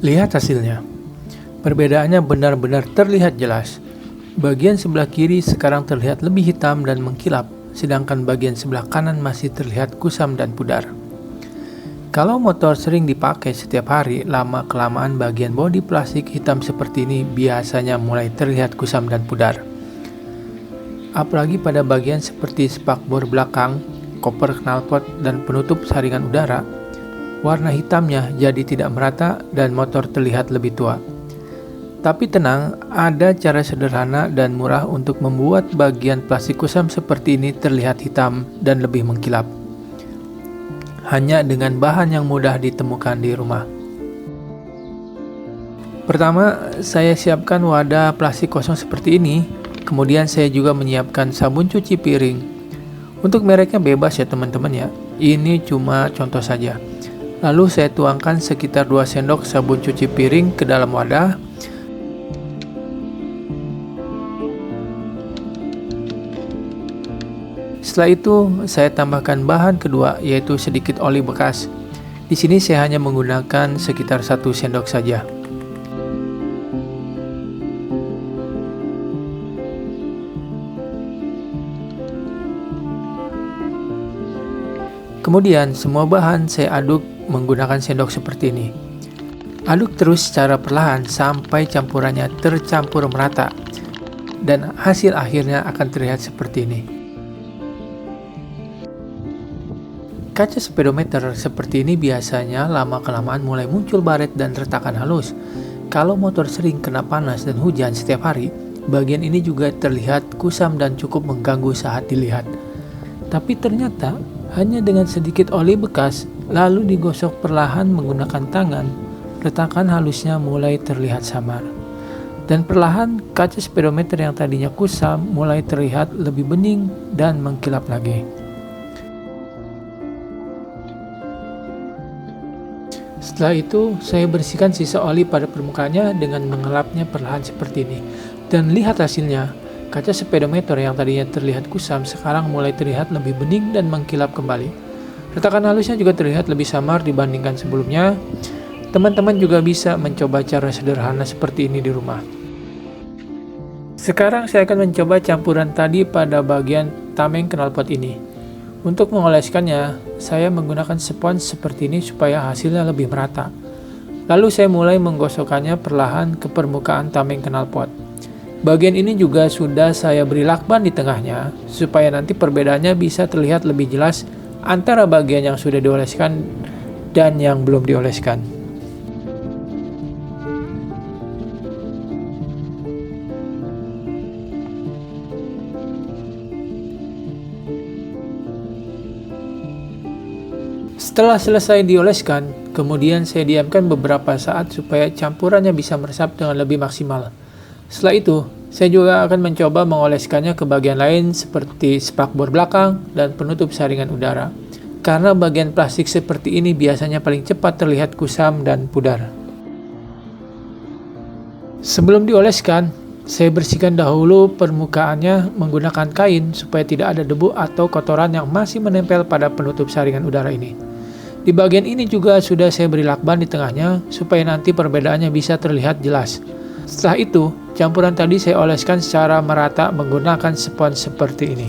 Lihat hasilnya. Perbedaannya benar-benar terlihat jelas. Bagian sebelah kiri sekarang terlihat lebih hitam dan mengkilap, sedangkan bagian sebelah kanan masih terlihat kusam dan pudar. Kalau motor sering dipakai setiap hari, lama-kelamaan bagian bodi plastik hitam seperti ini biasanya mulai terlihat kusam dan pudar. Apalagi pada bagian seperti spakbor belakang, koper knalpot, dan penutup saringan udara, warna hitamnya jadi tidak merata dan motor terlihat lebih tua. Tapi tenang, ada cara sederhana dan murah untuk membuat bagian plastik kusam seperti ini terlihat hitam dan lebih mengkilap. Hanya dengan bahan yang mudah ditemukan di rumah. Pertama, saya siapkan wadah plastik kosong seperti ini. Kemudian saya juga menyiapkan sabun cuci piring. Untuk mereknya bebas ya teman-teman ya. Ini cuma contoh saja. Lalu saya tuangkan sekitar 2 sendok sabun cuci piring ke dalam wadah. Setelah itu, saya tambahkan bahan kedua, yaitu sedikit oli bekas. Di sini saya hanya menggunakan sekitar 1 sendok saja. Kemudian, semua bahan saya aduk menggunakan sendok seperti ini. Aduk terus secara perlahan sampai campurannya tercampur merata, dan hasil akhirnya akan terlihat seperti ini. Kaca speedometer seperti ini biasanya lama-kelamaan mulai muncul baret dan retakan halus. Kalau motor sering kena panas dan hujan setiap hari, bagian ini juga terlihat kusam dan cukup mengganggu saat dilihat. Tapi ternyata hanya dengan sedikit oli bekas, lalu digosok perlahan menggunakan tangan, retakan halusnya mulai terlihat samar. Dan perlahan kaca speedometer yang tadinya kusam mulai terlihat lebih bening dan mengkilap lagi. Setelah itu, saya bersihkan sisa oli pada permukaannya dengan mengelapnya perlahan seperti ini. Dan lihat hasilnya, kaca speedometer yang tadinya terlihat kusam sekarang mulai terlihat lebih bening dan mengkilap kembali. Retakan halusnya juga terlihat lebih samar dibandingkan sebelumnya. Teman-teman juga bisa mencoba cara sederhana seperti ini di rumah. Sekarang saya akan mencoba campuran tadi pada bagian tameng knalpot ini. Untuk mengoleskannya, saya menggunakan spons seperti ini supaya hasilnya lebih merata. Lalu saya mulai menggosokkannya perlahan ke permukaan tameng knalpot. Bagian ini juga sudah saya beri lakban di tengahnya, supaya nanti perbedaannya bisa terlihat lebih jelas antara bagian yang sudah dioleskan dan yang belum dioleskan. Setelah selesai dioleskan, kemudian saya diamkan beberapa saat supaya campurannya bisa meresap dengan lebih maksimal. Setelah itu, saya juga akan mencoba mengoleskannya ke bagian lain seperti spakbor belakang dan penutup saringan udara. Karena bagian plastik seperti ini biasanya paling cepat terlihat kusam dan pudar. Sebelum dioleskan, saya bersihkan dahulu permukaannya menggunakan kain supaya tidak ada debu atau kotoran yang masih menempel pada penutup saringan udara ini. Di bagian ini juga sudah saya beri lakban di tengahnya supaya nanti perbedaannya bisa terlihat jelas. Setelah itu, campuran tadi saya oleskan secara merata menggunakan spons seperti ini.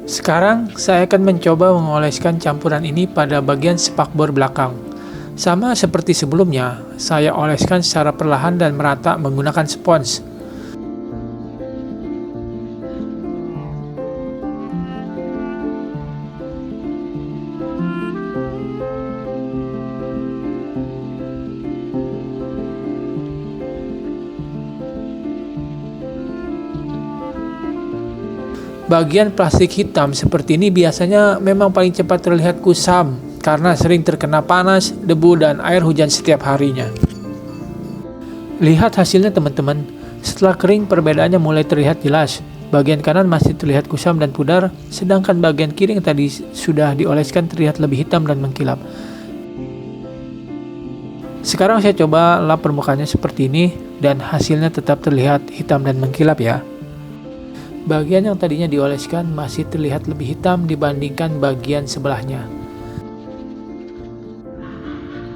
Sekarang saya akan mencoba mengoleskan campuran ini pada bagian spakbor belakang. Sama seperti sebelumnya, saya oleskan secara perlahan dan merata menggunakan spons. Bagian plastik hitam seperti ini biasanya memang paling cepat terlihat kusam karena sering terkena panas, debu, dan air hujan setiap harinya. Lihat hasilnya teman-teman, Setelah kering, perbedaannya mulai terlihat jelas. Bagian kanan masih terlihat kusam dan pudar, sedangkan bagian kiri yang tadi sudah dioleskan terlihat lebih hitam dan mengkilap. Sekarang saya coba lap permukaannya seperti ini dan hasilnya tetap terlihat hitam dan mengkilap ya. Bagian yang tadinya dioleskan masih terlihat lebih hitam dibandingkan bagian sebelahnya.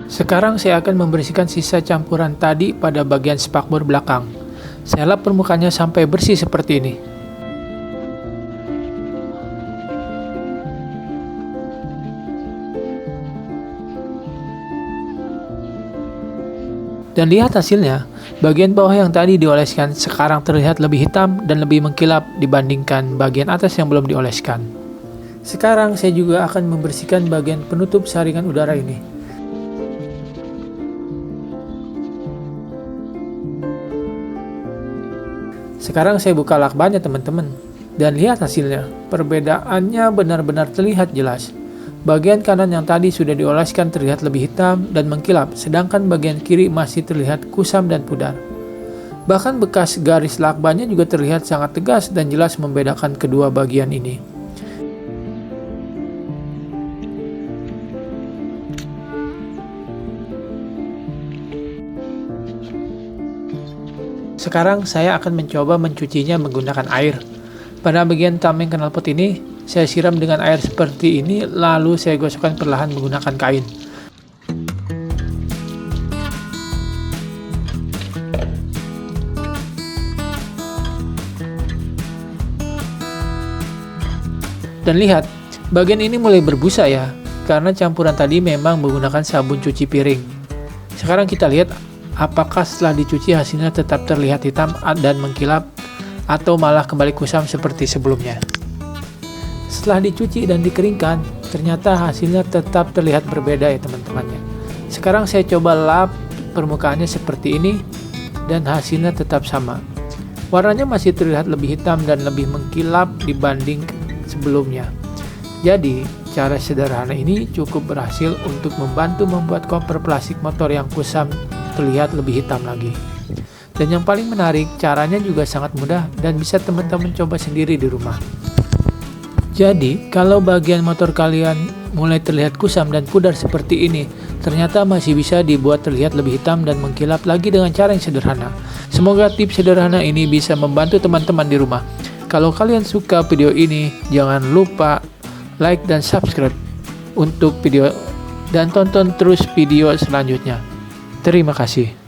Sekarang saya akan membersihkan sisa campuran tadi pada bagian spakbor belakang. Saya lap permukaannya sampai bersih seperti ini. Dan lihat hasilnya, bagian bawah yang tadi dioleskan sekarang terlihat lebih hitam dan lebih mengkilap dibandingkan bagian atas yang belum dioleskan. Sekarang saya juga akan membersihkan bagian penutup saringan udara ini. Sekarang saya buka lakbannya teman-teman, dan lihat hasilnya, perbedaannya benar-benar terlihat jelas. Bagian kanan yang tadi sudah dioleskan terlihat lebih hitam dan mengkilap, sedangkan bagian kiri masih terlihat kusam dan pudar. Bahkan bekas garis lakbannya juga terlihat sangat tegas dan jelas membedakan kedua bagian ini. Sekarang saya akan mencoba mencucinya menggunakan air. Pada bagian tameng knalpot ini, saya siram dengan air seperti ini, lalu saya gosokkan perlahan menggunakan kain. Dan lihat, bagian ini mulai berbusa ya, karena campuran tadi memang menggunakan sabun cuci piring. Sekarang kita lihat apakah setelah dicuci hasilnya tetap terlihat hitam dan mengkilap, atau malah kembali kusam seperti sebelumnya. Setelah dicuci dan dikeringkan, ternyata hasilnya tetap terlihat berbeda ya teman-temannya. Sekarang saya coba lap permukaannya seperti ini, dan hasilnya tetap sama. Warnanya masih terlihat lebih hitam dan lebih mengkilap dibanding sebelumnya. Jadi, cara sederhana ini cukup berhasil untuk membantu membuat koper plastik motor yang kusam terlihat lebih hitam lagi. Dan yang paling menarik, caranya juga sangat mudah dan bisa teman-teman coba sendiri di rumah. Jadi, kalau bagian motor kalian mulai terlihat kusam dan pudar seperti ini, ternyata masih bisa dibuat terlihat lebih hitam dan mengkilap lagi dengan cara yang sederhana. Semoga tips sederhana ini bisa membantu teman-teman di rumah. Kalau kalian suka video ini, jangan lupa like dan subscribe untuk video dan tonton terus video selanjutnya. Terima kasih.